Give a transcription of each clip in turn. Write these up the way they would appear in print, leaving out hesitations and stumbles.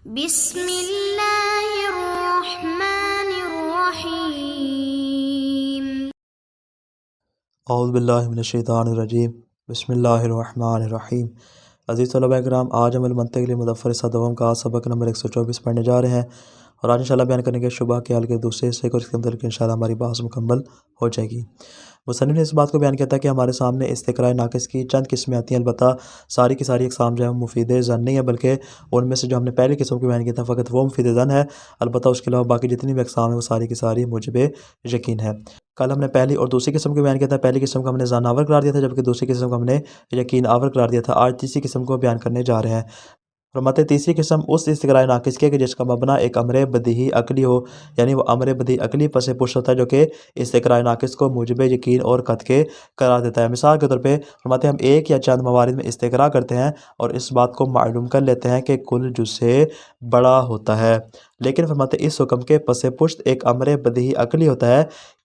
بسم اللہ الرحمن الرحیم۔ اعوذ باللہ من الشیطان الرجیم، بسم اللہ الرحمن الرحیم۔ عزیز طلباء کرام، آج ہم المنطق للمظفر صدوم کا سبق نمبر 124 پڑھنے جا رہے ہیں، اور آج انشاءاللہ بیان کریں گے شبہ کے حل کے دوسرے حصے کو، اس کے اندر انشاءاللہ ہماری بحث مکمل ہو جائے گی۔ مصنف نے اس بات کو بیان کیا تھا کہ ہمارے سامنے استقراء ناقص کی چند قسمیں آتی ہیں، البتہ ساری کی ساری اقسام جو ہے مفید ظن نہیں ہے، بلکہ ان میں سے جو ہم نے پہلی قسم کو بیان کیا تھا فقط وہ مفید ظن ہے، البتہ اس کے علاوہ باقی جتنی بھی اقسام ہیں وہ ساری کی ساری موجب یقین ہے۔ کل ہم نے پہلی اور دوسری قسم کو بیان کیا تھا، پہلی قسم کو ہم نے ظن آور قرار دیا تھا، جبکہ دوسری قسم کو ہم نے یقین آور قرار دیا تھا۔ آج تیسری قسم کو بیان کرنے جا رہے ہیں۔ فرماتے تیسری قسم اس استقراء ناقص کی ہے کہ جس کا مبنا ایک امر بدیہی عقلی ہو، یعنی وہ امر بدیہی عقلی پس پشت ہوتا ہے جو کہ استقراء ناقص کو موجب یقین اور قطع قرار دیتا ہے۔ مثال کے طور پہ فرماتے ہم ایک یا چند موارد میں استقراء کرتے ہیں اور اس بات کو معلوم کر لیتے ہیں کہ کل جز سے بڑا ہوتا ہے، لیکن فرماتے اس حکم کے پس پشت ایک امر بدیہی عقلی ہوتا ہے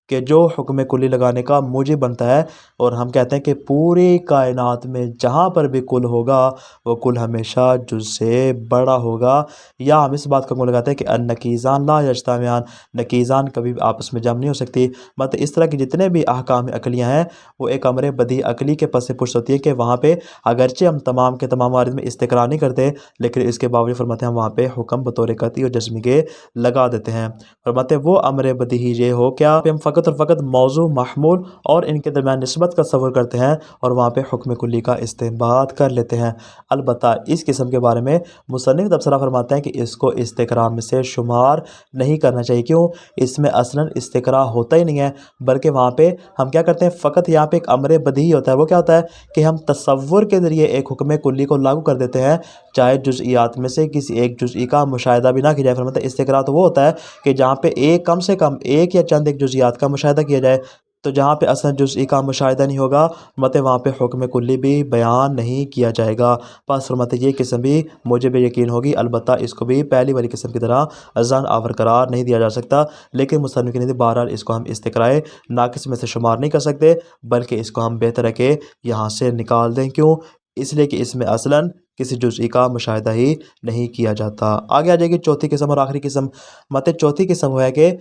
کہ جو حکم کلی لگانے کا موجب بنتا ہے، اور ہم کہتے ہیں کہ پوری کائنات میں جہاں پر بھی کل ہوگا وہ کل ہمیشہ جز سے بڑا ہوگا، یا ہم اس بات کا حکم لگاتے ہیں کہ النقیضان لا یجتمعان، نقیضان کبھی بھی آپس میں جمع نہیں ہو سکتی۔ مطلب اس طرح کی جتنے بھی احکام عقلیاں ہیں وہ ایک امر بدیہی عقلی کے پس پشت ہوتی ہے کہ وہاں پہ اگرچہ ہم تمام کے تمام موارد میں استقراء نہیں کرتے، لیکن اس کے باوجود فرماتے ہیں ہم وہاں پہ حکم بطور قطعی اور جزمی کے لگا دیتے ہیں۔ فرماتے وہ امر بدیہی یہ ہو کیا پہ ہم فقط اور فقط موضوع، محمول اور ان کے درمیان نسبت کا تصور کرتے ہیں اور وہاں پہ حکم کلی کا استنباط کر لیتے ہیں۔ البتہ اس قسم کے بارے میں مصنف تبصرہ فرماتے ہیں کہ اس کو استقراء میں سے شمار نہیں کرنا چاہیے۔ کیوں؟ اس میں اصلاً استقراء ہوتا ہی نہیں ہے، بلکہ وہاں پہ ہم کیا کرتے ہیں، فقط یہاں پہ ایک امر بدیہی ہوتا ہے۔ وہ کیا ہوتا ہے کہ ہم تصور کے ذریعے ایک حکم کلی کو لاگو کر دیتے ہیں، چاہے جزئیات میں سے کسی ایک جزئی کا مشاہدہ بھی نہ کیا جائے۔ فرماتے ہیں استقراء تو وہ ہوتا ہے کہ جہاں پہ ایک کم سے کم ایک یا چند ایک جزئیات کا مشاہدہ کیا جائے، تو جہاں پہ اصلا جزئی کا مشاہدہ نہیں ہوگا فرماتے وہاں پہ حکم کلی بھی بیان نہیں کیا جائے گا۔ پس فرماتے یہ قسم بھی موجب یقین ہوگی، البتہ اس کو بھی پہلی والی قسم کی طرح ظن آور قرار نہیں دیا جا سکتا، لیکن مصنف کی نزدیک بہرحال اس کو ہم استقراء ناقص میں سے شمار نہیں کر سکتے، بلکہ اس کو ہم بہتر ہے کہ یہاں سے نکال دیں۔ کیوں؟ اس لیے کہ اس میں اصلاً کسی جزئی کا مشاہدہ ہی نہیں کیا جاتا۔ آگے آ جائے گی چوتھی قسم اور آخری قسم۔ مطلب چوتھی قسم ہے کہ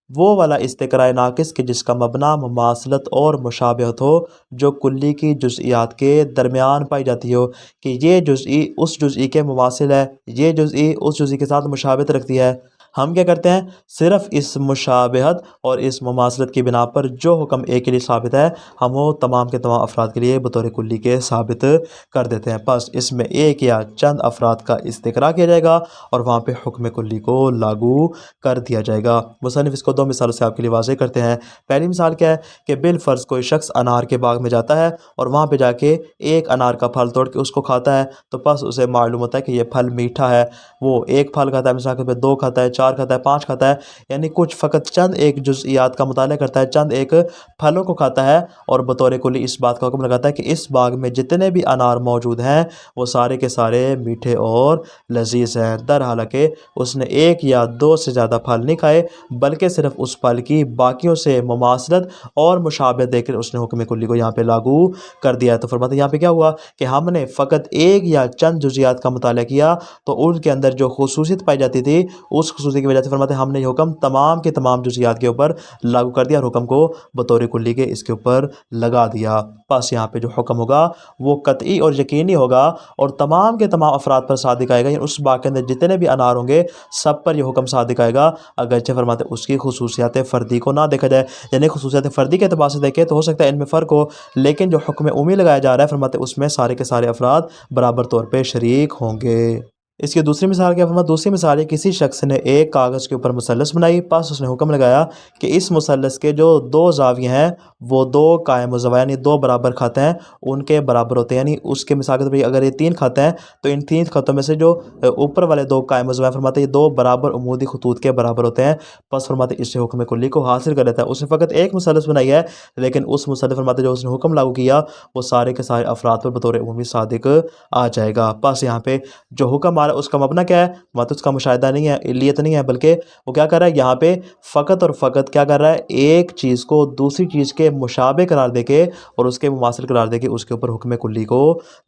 وہ والا استقراء ناقص کہ جس کا مبنا مماثلت اور مشابہت ہو، جو کلی کی جزئیات کے درمیان پائی جاتی ہو، کہ یہ جزئی اس جزئی کے مماثل ہے، یہ جزئی اس جزئی کے ساتھ مشابہت رکھتی ہے۔ ہم کیا کرتے ہیں، صرف اس مشابہت اور اس مماثلت کی بنا پر جو حکم ایک کے لیے ثابت ہے ہم وہ تمام کے تمام افراد کے لیے بطور کلی کے ثابت کر دیتے ہیں۔ پس اس میں ایک یا چند افراد کا استقراء کیا جائے گا اور وہاں پہ حکم کلی کو لاگو کر دیا جائے گا۔ مصنف اس کو دو مثالوں سے آپ کے لیے واضح کرتے ہیں۔ پہلی مثال کیا ہے کہ بالفرض کوئی شخص انار کے باغ میں جاتا ہے اور وہاں پہ جا کے ایک انار کا پھل توڑ کے اس کو کھاتا ہے، تو پس اسے معلوم ہوتا ہے کہ یہ پھل میٹھا ہے۔ وہ ایک پھل کھاتا ہے، مثال کے طور پہ 2 کھاتا ہے، 4 کھاتا ہے، 5 کھاتا ہے، یعنی کچھ فقط چند ایک جزئیات کا مطالعہ کرتا ہے، چند ایک پھلوں کو کھاتا ہے اور بطور کلی اس بات کا حکم لگاتا ہے کہ اس باغ میں جتنے بھی انار موجود ہیں وہ سارے کے سارے میٹھے اور لذیذ ہیں۔ در حالانکہ اس نے 1 یا 2 سے زیادہ پھل نہیں کھائے، بلکہ صرف اس پھل کی باقیوں سے مماثلت اور مشابہت دیکھ کر اس نے حکم کلی کو یہاں پہ لاگو کر دیا ہے۔ تو فرماتے ہیں یہاں پہ کیا ہوا کہ ہم نے فقط ایک یا چند جزئیات کا مطالعہ کیا تو ان کے اندر جو خصوصیت پائی جاتی تھی اس خصوصیت کی وجہ سے فرماتے ہیں ہم نے یہ حکم تمام کے تمام جزئیات کے اوپر لاگو کر دیا اور حکم کو بطور کلی کے اس کے اوپر لگا دیا۔ بس یہاں پہ جو حکم ہوگا وہ قطعی اور یقینی ہوگا اور تمام کے تمام افراد پر صادق آئے گا، یعنی اس باغ کے اندر جتنے بھی انار ہوں گے سب پر یہ حکم صادق آئے گا، اگرچہ فرماتے ہیں اس کی خصوصیات فردی کو نہ دیکھا جائے، یعنی خصوصیات فردی کے اعتبار سے دیکھیں تو ہو سکتا ہے ان میں فرق ہو، لیکن جو حکم عمومی لگایا جا رہا ہے فرماتے ہیں اس میں سارے کے سارے افراد برابر طور پہ شریک ہوں گے۔ اس کی دوسری مثال کیا فرمایا، دوسری مثال ہے کسی شخص نے ایک کاغذ کے اوپر مثلث بنائی، پس اس نے حکم لگایا کہ اس مثلث کے جو 2 زاویے ہیں وہ 2 قائم الزاویہ یعنی 2 برابر خط ہیں ان کے برابر ہوتے ہیں، یعنی اس کے مثال کے طور پر اگر یہ 3 خط ہیں تو ان 3 خطوں میں سے جو اوپر والے 2 قائم الزاویہ فرماتے ہیں یہ 2 برابر عمودی خطوط کے برابر ہوتے ہیں۔ پس فرماتے ہیں اس سے حکم کلی کو حاصل کر لیتا ہے۔ اس نے فقط ایک مثلث بنائی ہے، لیکن اس مثلث فرماتے جو اس نے حکم لاگو کیا وہ سارے کے سارے افراد پر بطور عمومی صادق آ جائے گا۔ پس یہاں پہ جو حکم ہمارا اس کا مبنا کیا ہے؟ مت اس کا مشاہدہ نہیں ہے، علیت نہیں ہے، بلکہ وہ کیا کر رہا ہے یہاں پہ فقط اور فقط کیا کر رہا ہے؟ ایک چیز کو دوسری چیز کے مشابہ قرار دے کے اور اس کے مماثل قرار دے کے اس کے اوپر حکم کلی کو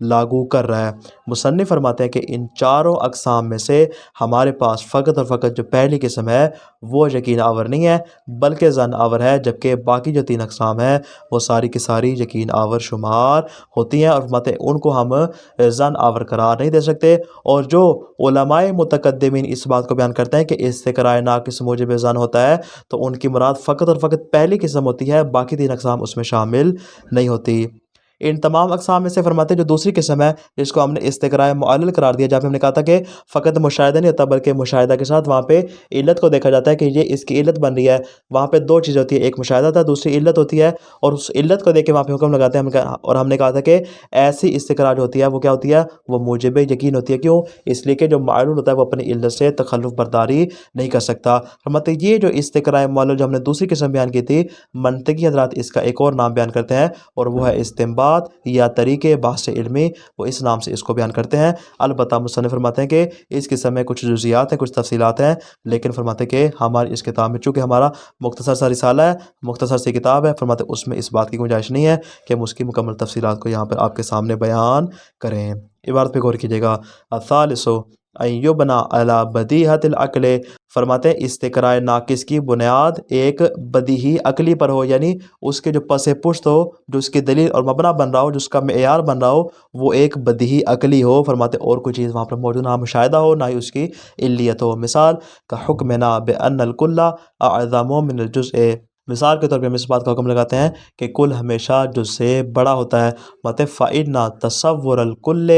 لاگو کر رہا ہے۔ مصنف فرماتے ہیں کہ ان چاروں اقسام میں سے ہمارے پاس فقط اور فقط جو پہلی قسم ہے وہ یقین آور نہیں ہے بلکہ ظن آور ہے، جبکہ باقی جو 3 اقسام ہیں وہ ساری کی ساری یقین آور شمار ہوتی ہیں، اور فرماتے ہیں ان کو ہم ظن آور قرار نہیں دے سکتے۔ اور جو علماء متقدمین اس بات کو بیان کرتے ہیں کہ استقراء ناقص موجب ظن ہوتا ہے تو ان کی مراد فقط اور فقط پہلی قسم ہوتی ہے، باقی 3 اقسام اس میں شامل نہیں ہوتی۔ ان تمام اقسام میں سے فرماتے ہیں جو دوسری قسم ہے جس کو ہم نے استقراء معلل قرار دیا، جہاں پہ ہم نے کہا تھا کہ فقط مشاہدہ نہیں ہوتا بلکہ مشاہدہ کے ساتھ وہاں پہ علت کو دیکھا جاتا ہے کہ یہ اس کی علت بن رہی ہے، وہاں پہ 2 چیزیں ہوتی ہے، ایک مشاہدہ تھا، دوسری علت ہوتی ہے، اور اس علت کو دیکھ کے وہاں پہ حکم لگاتے ہیں اور ہم نے کہا تھا کہ ایسی استقراء جو ہوتی ہے وہ کیا ہوتی ہے؟ وہ موجب یقین ہوتی ہے۔ کیوں؟ اس لیے کہ جو معلول ہوتا ہے وہ اپنی علت سے تخلف برداری نہیں کر سکتا۔ فرماتے ہیں یہ جو استقراء معلل جو ہم نے دوسری قسم بیان کی تھی، منطقی حضرات اس کا ایک اور نام بیان کرتے ہیں اور وہ ہے استنباط یا طریقے بحث علمی، وہ اس نام سے اس کو بیان کرتے ہیں۔ البتہ مصنف فرماتے ہیں کہ اس قسم میں کچھ جزیات ہیں، کچھ تفصیلات ہیں، لیکن فرماتے ہیں کہ ہماری اس کتاب میں چونکہ ہمارا مختصر سا رسالہ ہے، مختصر سی کتاب ہے، فرماتے ہیں اس میں اس بات کی گنجائش نہیں ہے کہ ہم اس کی مکمل تفصیلات کو یہاں پر آپ کے سامنے بیان کریں۔ عبارت پہ غور کیجیے گا۔ الثالث ان یبنی علی بدیہۃ العقل، فرماتے ہیں استقراء ناقص کی بنیاد ایک بدیہی عقلی پر ہو، یعنی اس کے جو پس پشت ہو، جو اس کی دلیل اور مبنا بن رہا ہو، جو اس کا معیار بن رہا ہو، وہ ایک بدیہی عقلی ہو۔ فرماتے ہیں اور کوئی چیز وہاں پر موجود نہ مشاہدہ ہو نہ ہی اس کی علیت ہو۔ مثال کا حکمنا بان الکل اعظم من الجزء، مثال کے طور پہ ہم اس بات کا حکم لگاتے ہیں کہ کل ہمیشہ جز سے بڑا ہوتا ہے۔ مطلب فَإِنَّ تَصَوُّرَ الْكُلِّ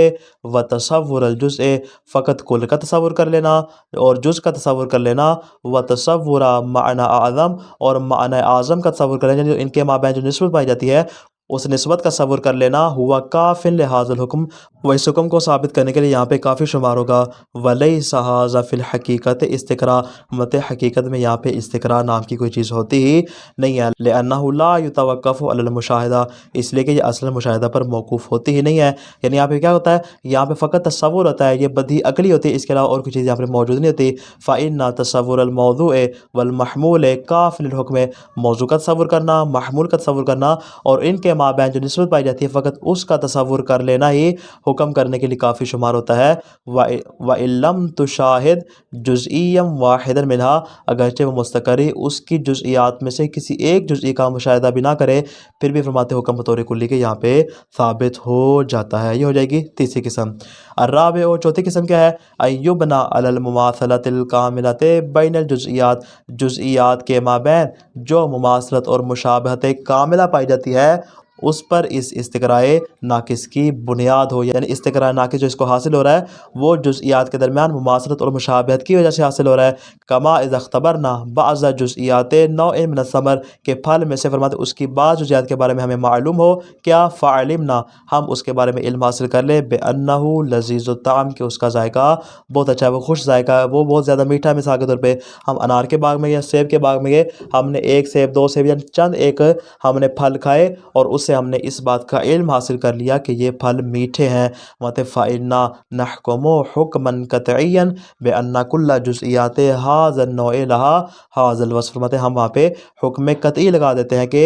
وَتَصَوُّرَ الْجُزْءِ، فقط کل کا تصور کر لینا اور جز کا تصور کر لینا، وَتَصَوُّرَ معنی اعظم، اور معنی اعظم کا تصور کر لینا، جو ان کے مابین جو نسبت پائی جاتی ہے اس نسبت کا تصور کر لینا، ہوا کافٍ لہذا الحکم، وہ اس حکم کو ثابت کرنے کے لیے یہاں پہ کافی شمار ہوگا۔ وَلَيْسَ هَذَا فِي الْحَقِيقَةِ استقراء، مطلب حقیقت میں یہاں پہ استقراء نام کی کوئی چیز ہوتی ہی نہیں ہے، لِأَنَّهُ لَا يُتَوَقَّفُ عَلَى الْمُشَاهدَةِ، اس لیے کہ یہ اصل مشاہدہ پر موقوف ہوتی ہی نہیں ہے۔ یعنی یہاں پہ کیا ہوتا ہے؟ یہاں پہ فقط تصور ہوتا ہے، یہ بدیہی عقلی ہوتی ہے، اس کے علاوہ اور کوئی چیز یہاں پہ موجود نہیں ہوتی۔ فَإِنَّ تَصَوُّرَ الْمَوْضُوعِ وَالْمَحْمُولِ كَافٍ لِلْحُكْمِ، موضوع کا تصور کرنا، محمول کا تصور کرنا اور ان کے مابین جو نسبت پائی جاتی ہے فقط اس کا تصور کر لینا ہی حکم کرنے کے لیے کافی شمار ہوتا ہے۔ وَإِن لَمْ تُشَاهِدْ جُزْئِيًّا وَاحِدًا مِنْهَا، اگرچہ وہ مستقری اس کی جزئیات میں سے کسی ایک جزئی کا مشاہدہ بھی نہ کرے، پھر بھی فرماتے حکم بطور کلی کے یہاں پہ ثابت ہو جاتا ہے۔ یہ ہو جائے گی تیسری قسم۔ الرابع، اور چوتھی قسم کیا ہے؟ ان یبنی علی المماثلۃ الکاملۃ بین الجزئیات، جزئیات کے مابین جو مماثلت اور مشابہت کاملہ پائی جاتی ہے اس پر اس استقراء ناقص کی بنیاد ہو، یعنی استقراء ناقص جو اس کو حاصل ہو رہا ہے وہ جزئیات کے درمیان مماثلت اور مشابہت کی وجہ سے حاصل ہو رہا ہے۔ کما اذا اختبرنا بعض جزئیات نوع من الثمر، کے پھل میں سے فرماتے اس کی بعض جزئیات کے بارے میں ہمیں معلوم ہو، کیا فعلمنا، ہم اس کے بارے میں علم حاصل کر لیں، بانہ لذیذ الطعم، کہ اس کا ذائقہ بہت اچھا ہے، وہ خوش ذائقہ ہے، وہ بہت زیادہ میٹھا ہے۔ مثال کے طور پہ ہم انار کے باغ میں یا سیب کے باغ میں گئے، ہم نے 1 سیب 2 سیب یا چند ایک ہم نے پھل کھائے اور اس سے ہم نے اس بات کا علم حاصل کر لیا کہ یہ پھل میٹھے ہیں۔ مطلب فَإِنَّا نَحْكُمُ حُكْمًا قَطْعِيًّا بِأَنَّ كُلَّ جُزْئِيَاتِ هَذَا النَّوْعِ لَهَا هَذَا الْوَصْفُ، مطلب ہم وہاں پہ حکم قطعی لگا دیتے ہیں کہ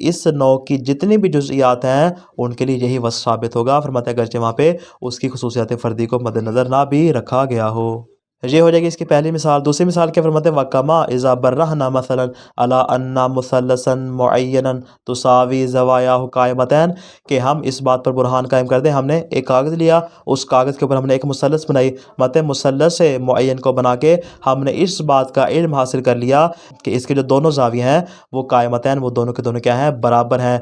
اس نوع کی جتنی بھی جزئیات ہیں ان کے لیے یہی وصف ثابت ہوگا، فرماتے ہیں اگرچہ وہاں پہ اس کی خصوصیات فردی کو مد نظر نہ بھی رکھا گیا ہو۔ یہ ہو جائے گی اس کی پہلی مثال۔ دوسری مثال کیا فرماتے ہیں؟ وَكَمَا إِذَا بَرَّهْنَا مَثَلًا عَلَىٰ أَنَّ مُثَلَّثًا مُعَيَّنًا تُسَاوِي زَوَایَاهُ قَائِمَتَيْنِ، کہ ہم اس بات پر برہان قائم کر دیں، ہم نے ایک کاغذ لیا، اس کاغذ کے اوپر ہم نے ایک مثلث بنائی، مطلب مثلث معین کو بنا کے ہم نے اس بات کا علم حاصل کر لیا کہ اس کے جو دونوں زاویے ہیں وہ قائمتین، وہ دونوں کے دونوں کیا ہیں؟ برابر ہیں۔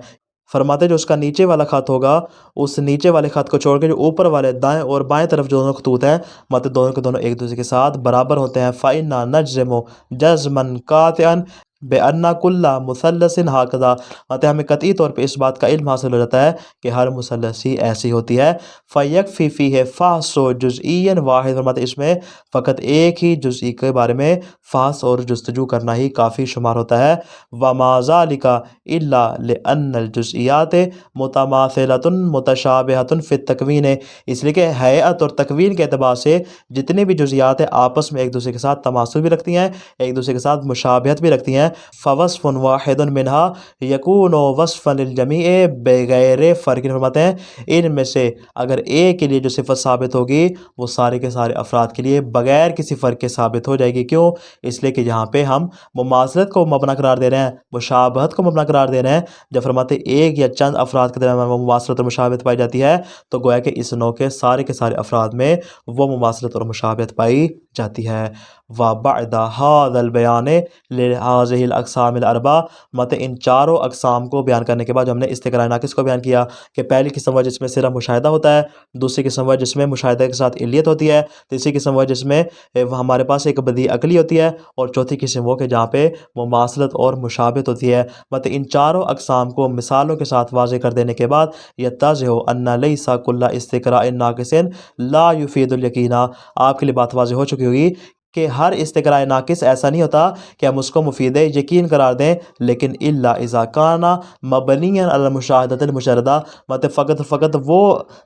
فرماتے جو اس کا نیچے والا خط ہوگا، اس نیچے والے خط کو چھوڑ کے جو اوپر والے دائیں اور بائیں طرف جو دونوں خطوط ہیں مطلب دونوں کے دونوں ایک دوسرے کے ساتھ برابر ہوتے ہیں۔ فَإِنَّا نَجْزِمُ جَزْمًا قَاطِعًا، بے انا کلّا مثلثن ہاکذا، مطلب ہمیں قطعی طور پہ اس بات کا علم حاصل ہو جاتا ہے کہ ہر مثلث ہی ایسی ہوتی ہے۔ فیکفی فیہ فحص جزئی واحد، مطلب اس میں فقط ایک ہی جزئی کے بارے میں فحص اور جستجو کرنا ہی کافی شمار ہوتا ہے۔ وما ذلک الا لان الجزئیات متماثلۃ متشابہۃ فی التکوین، اس لیے کہ ہیئت اور تکوین کے اعتبار سے جتنے بھی جزئیات ہیں آپس میں ایک دوسرے کے ساتھ تماثل بھی رکھتی ہیں، ایک دوسرے کے ساتھ مشابہت بھی رکھتی ہیں۔ فوصف واحد منها یکون وصفا للجمیع بغیر فرق، فرماتے ہیں ان میں سے اگر ایک کے لیے جو صفت ثابت ہوگی وہ سارے کے سارے افراد کے لیے بغیر کسی فرق کے ثابت ہو جائے گی۔ کیوں؟ اس لیے کہ یہاں پہ ہم مماثلت کو مبنا قرار دے رہے ہیں، مشابہت کو مبنا قرار دے رہے ہیں۔ جب فرماتے ہیں ایک یا چند افراد کے درمیان وہ مماثلت اور مشابہت پائی جاتی ہے تو گویا کہ اس نوع کے سارے افراد میں وہ مماثلت اور مشابہت پائی جاتی ہے۔ وبعد هذا البیان لهذه الاقسام الاربع، مطلب ان چاروں اقسام کو بیان کرنے کے بعد ہم نے استقراء ناقص کو بیان کیا کہ پہلی قسم وہ جس میں صرف مشاہدہ ہوتا ہے، دوسری قسم وہ جس میں مشاہدہ کے ساتھ علیت ہوتی ہے، تیسری قسم وہ جس میں ہمارے پاس ایک بدیہی عقلی ہوتی ہے، اور چوتھی قسم وہ کہ جہاں پہ مماثلت اور مشابہت ہوتی ہے۔ مطلب ان چاروں اقسام کو مثالوں کے ساتھ واضح کر دینے کے بعد یتضح ان لیس کل استقراء ناقص لا یفید الیقین، آپ کے لیے بات واضح ہو چکی ہوگی کہ ہر استقراء ناقص ایسا نہیں ہوتا کہ ہم اس کو مفید یقین قرار دیں، لیکن الا اذا کان مبنیا علی المشاہدۃ المجردہ، مطلب فقط وہ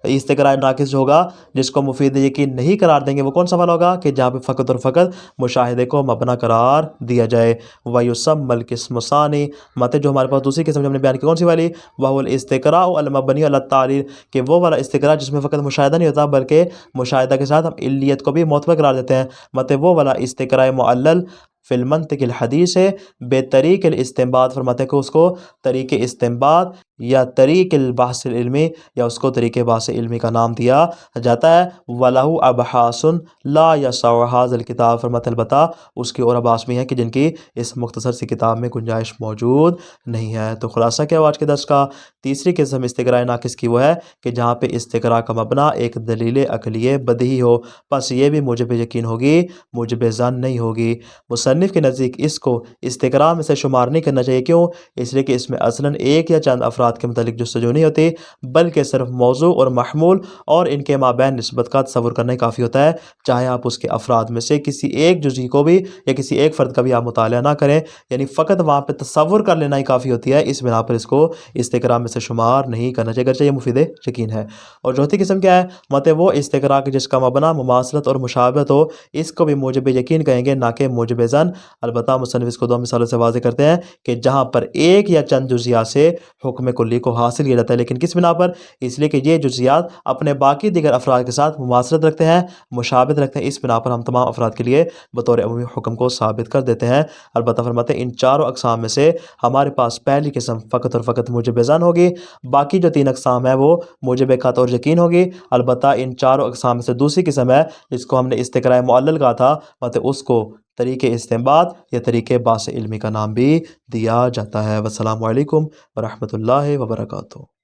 استقراء ناقص ہوگا جس کو مفید یقین نہیں قرار دیں گے، وہ کون سا والا ہوگا کہ جہاں پہ فقط اور فقط مشاہدے کو مبنا قرار دیا جائے۔ ویسمى القسم الثانی، مطلب جو ہمارے پاس دوسری قسم جو ہم نے بیان کی کون سی والی، وهو الاستقراء المبنی علی التعلیل، کہ وہ والا استقراء جس میں فقط مشاہدہ نہیں ہوتا بلکہ مشاہدہ کے ساتھ ہم علیت کو بھی معتبر قرار دیتے ہیں، مطلب وہ والا استقراء معلل فی المنطق الحدیث ہے بے طریق الاستنباط، فرماتے ہیں کہ اس کو طریق استنباط یا طریق البحث العلمی یا اس کو طریق بحث علمی کا نام دیا جاتا ہے۔ وَلَهُ أَبْحَاثٌ لَا يَسْعُ هَذَا الْكِتَابُ، فرماتے البتہ اس کی اور ابحاث بھی ہیں کہ جن کی اس مختصر سی کتاب میں گنجائش موجود نہیں ہے۔ تو خلاصہ کیا آج کے درس کا، تیسری قسم استقراء ناقص کی وہ ہے کہ جہاں پہ استقراء کا مبنا ایک دلیل عقلیہ بدیہی ہو، بس یہ بھی موجب یقین ہوگی، موجب ظن نہیں ہوگی۔ مصنف کے نزدیک اس کو استقراء میں سے شمار نہیں کرنا چاہیے، کیوں؟ اس لیے کہ اس میں اصلاً ایک یا چند افراد کے متعلق جستجو نہیں ہوتی بلکہ صرف موضوع اور محمول اور ان کے مابین نسبت کا تصور کرنا ہی کافی ہوتا ہے، چاہے آپ اس کے افراد میں سے کسی ایک جزئی کو بھی یا کسی ایک فرد کا بھی آپ مطالعہ نہ کریں، یعنی فقط وہاں پہ تصور کر لینا ہی کافی ہوتی ہے، اس بنا پر اس کو استقراء میں سے شمار نہیں کرنا چاہیے، اگرچہ یہ مفید یقین ہے۔ اور چوتھی قسم کیا ہے، مطلب وہ استقراء جس کا مبنا مماثلت اور مشابہت ہو، اس کو بھی موجب یقین کہیں گے نہ کہ موجب ظن۔ البتہ مصنف اس کو دو مثالوں سے واضح کرتے ہیں کہ جہاں پر ایک یا چند جزیات سے حکم کلی کو حاصل کیا جاتا ہے، لیکن کس بنا پر؟ اس لیے کہ یہ جزیات اپنے باقی دیگر افراد کے ساتھ مماثلت رکھتے ہیں، مشابہت رکھتے ہیں، اس بنا پر ہم تمام افراد کے لیے بطور عمومی حکم کو ثابت کر دیتے ہیں۔ البتہ فرماتے ہیں ان چاروں اقسام میں سے ہمارے پاس پہلی قسم فقط اور فقط موجب ظن ہوگی، باقی جو تین اقسام ہیں وہ موجب قطع اور یقین ہوگی۔ البتہ ان چاروں اقسام میں سے دوسری قسم ہے جس کو ہم نے استقراء معلل کہا تھا، مطلب اس کو طریق استنباط یا طریق بحث علمی کا نام بھی دیا جاتا ہے۔ والسلام علیکم ورحمۃ اللہ وبرکاتہ۔